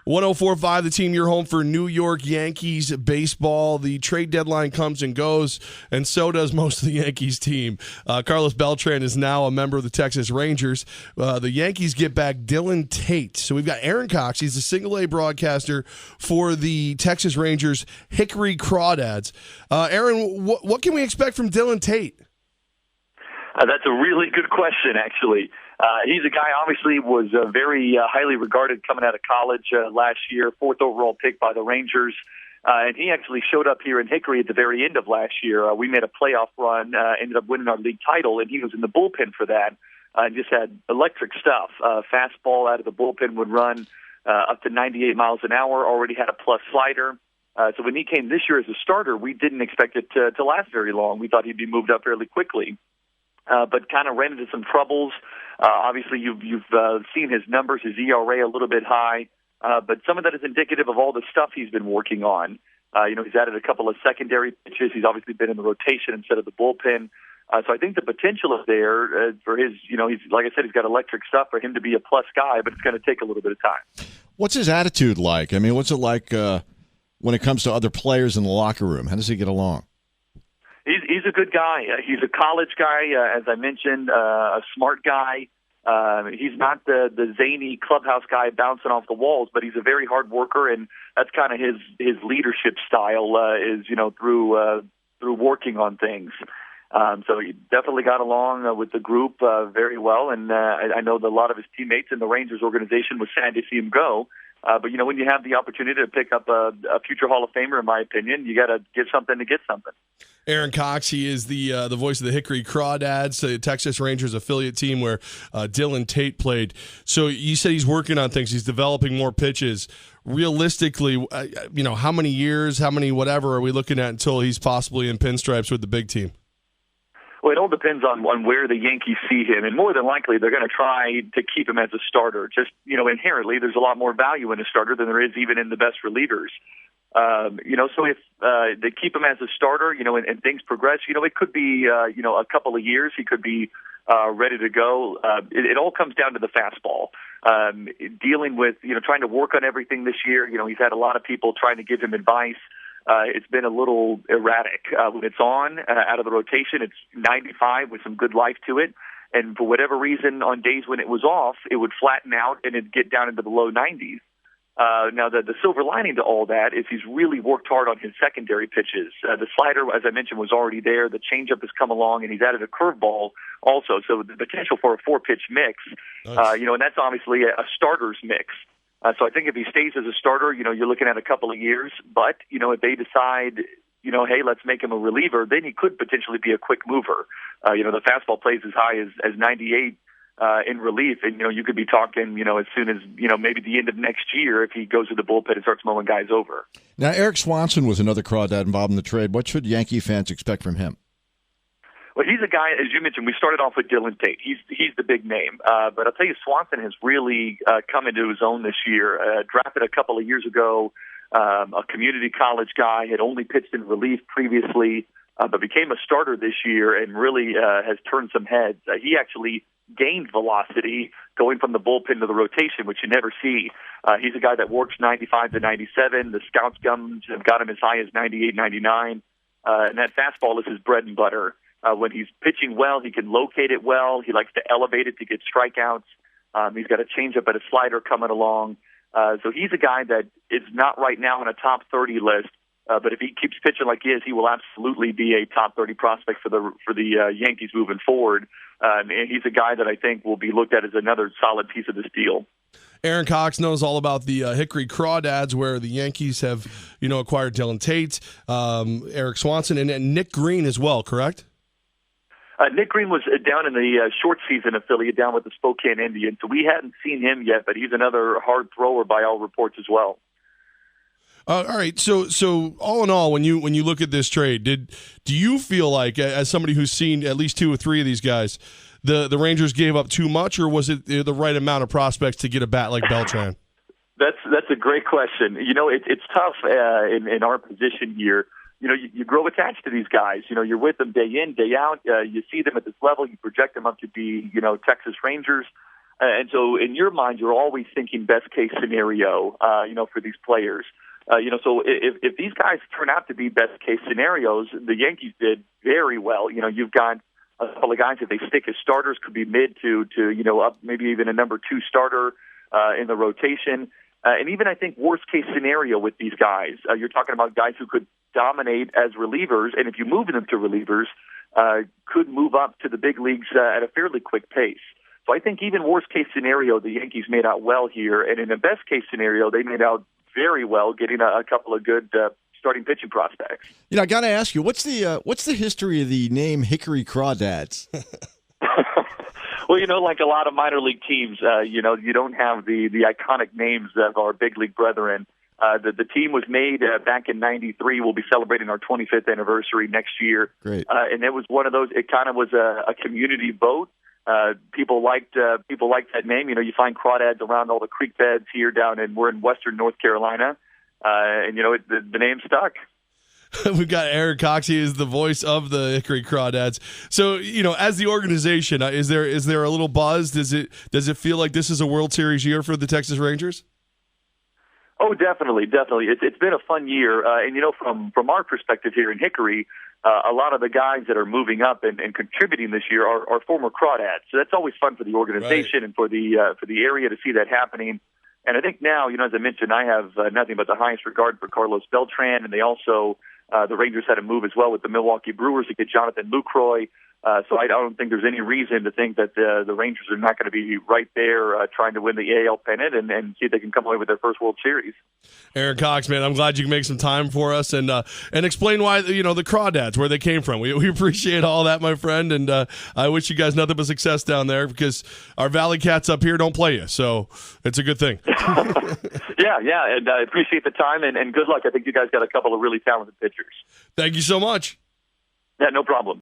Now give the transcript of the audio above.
104.5 The Team, your home for New York Yankees baseball. The trade deadline comes and goes, and so does most of the Yankees team. Carlos Beltran is now a member of the Texas Rangers. The Yankees get back Dillon Tate. So we've got Aaron Cox. He's a single-A broadcaster for the Texas Rangers Hickory Crawdads. Aaron, what can we expect from Dillon Tate? That's a really good question, actually. He's a guy, obviously, was very highly regarded coming out of college last year, 4th overall pick by the Rangers. And he actually showed up here in Hickory at the very end of last year. We made a playoff run, ended up winning our league title, and he was in the bullpen for that. Just had electric stuff. Fastball out of the bullpen would run up to 98 miles an hour, already had a plus slider. So when he came this year as a starter, we didn't expect it to last very long. We thought he'd be moved up fairly quickly. But kind of ran into some troubles. Obviously, you've seen his numbers, his ERA a little bit high, but some of that is indicative of all the stuff he's been working on. He's added a couple of secondary pitches. He's obviously been in the rotation instead of the bullpen. So I think the potential is there for his, he's, like I said, he's got electric stuff for him to be a plus guy, but it's going to take a little bit of time. What's his attitude like? I mean, what's it like when it comes to other players in the locker room? How does he get along? He's a good guy. He's a college guy, as I mentioned, a smart guy. He's not the zany clubhouse guy bouncing off the walls, but he's a very hard worker, and that's kind of his leadership style is through working on things. So he definitely got along with the group very well, and I know that a lot of his teammates in the Rangers organization was sad to see him go. But when you have the opportunity to pick up a future Hall of Famer, in my opinion, you got to give something to get something. Aaron Cox, he is the voice of the Hickory Crawdads, the Texas Rangers affiliate team where Dillon Tate played. So you said he's working on things. He's developing more pitches. Realistically, how many years, how many whatever are we looking at until he's possibly in pinstripes with the big team? Well, it all depends on where the Yankees see him, and more than likely they're going to try to keep him as a starter. Just, inherently there's a lot more value in a starter than there is even in the best relievers. So if they keep him as a starter, and things progress, it could be, a couple of years. He could be ready to go. It all comes down to the fastball. Dealing with, trying to work on everything this year. He's had a lot of people trying to give him advice. It's been a little erratic. When it's on, out of the rotation, it's 95 with some good life to it. And for whatever reason, on days when it was off, it would flatten out and it'd get down into the low 90s. Now, the silver lining to all that is he's really worked hard on his secondary pitches. The slider, as I mentioned, was already there. The changeup has come along, and he's added a curveball also. So the potential for a 4-pitch mix, nice. And that's obviously a starter's mix. So I think if he stays as a starter, you're looking at a couple of years. But, if they decide, hey, let's make him a reliever, then he could potentially be a quick mover. The fastball plays as high as 98 in relief. And, you could be talking, as soon as, maybe the end of next year if he goes to the bullpen and starts mowing guys over. Now, Eric Swanson was another Crawdad involved in the trade. What should Yankee fans expect from him? Well, he's a guy, as you mentioned, we started off with Dillon Tate. He's the big name. But I'll tell you, Swanson has really come into his own this year. Drafted a couple of years ago, a community college guy, had only pitched in relief previously, but became a starter this year and really has turned some heads. He actually gained velocity going from the bullpen to the rotation, which you never see. He's a guy that works 95 to 97. The scouts have got him as high as 98, 99. And that fastball is his bread and butter. When he's pitching well, he can locate it well. He likes to elevate it to get strikeouts. He's got a changeup and a slider coming along. So he's a guy that is not right now on a top 30 list. But if he keeps pitching like he is, he will absolutely be a top 30 prospect for the Yankees moving forward. And he's a guy that I think will be looked at as another solid piece of this deal. Aaron Cox knows all about the Hickory Crawdads, where the Yankees have, acquired Dillon Tate, Eric Swanson, and Nick Green as well, correct? Nick Green was down in the short season affiliate down with the Spokane Indians, so we hadn't seen him yet, but he's another hard thrower by all reports as well. All right, so all in all, when you look at this trade, do you feel like, as somebody who's seen at least 2 or 3 of these guys, the Rangers gave up too much, or was it the right amount of prospects to get a bat like Beltran? That's a great question. It's tough in our position here. You grow attached to these guys. You're with them day in, day out. You see them at this level. You project them up to be, Texas Rangers. And so in your mind, you're always thinking best case scenario, for these players. So if these guys turn out to be best case scenarios, the Yankees did very well. You've got a couple of guys, if they stick as starters, could be mid to up maybe even a number 2 starter in the rotation. And even I think worst case scenario with these guys, you're talking about guys who could dominate as relievers, and if you move them to relievers, could move up to the big leagues at a fairly quick pace. So I think even worst case scenario, the Yankees made out well here, and in the best case scenario, they made out very well, getting a couple of good starting pitching prospects. I got to ask you, what's the history of the name Hickory Crawdads? Well, like a lot of minor league teams, you don't have the iconic names of our big league brethren. The team was made back in '93. We'll be celebrating our 25th anniversary next year. Great. And it was one of those. It kind of was a community vote. People liked that name. You find crawdads around all the creek beds here we're in western North Carolina, and the name stuck. We've got Aaron Cox. He is the voice of the Hickory Crawdads. So, as the organization, is there a little buzz? Does it feel like this is a World Series year for the Texas Rangers? Oh, definitely. It's been a fun year, and from our perspective here in Hickory, a lot of the guys that are moving up and contributing this year are former Crawdads. So that's always fun for the organization and for the area to see that happening. And I think now, as I mentioned, I have nothing but the highest regard for Carlos Beltran, and they also the Rangers had a move as well with the Milwaukee Brewers to get Jonathan Lucroy. So I don't think there's any reason to think that the Rangers are not going to be right there trying to win the AL pennant and see if they can come away with their first World Series. Aaron Cox, man, I'm glad you can make some time for us and explain why the Crawdads, where they came from. We appreciate all that, my friend, and I wish you guys nothing but success down there because our Valley Cats up here don't play you, so it's a good thing. Yeah, and I appreciate the time and good luck. I think you guys got a couple of really talented pitchers. Thank you so much. Yeah, no problem.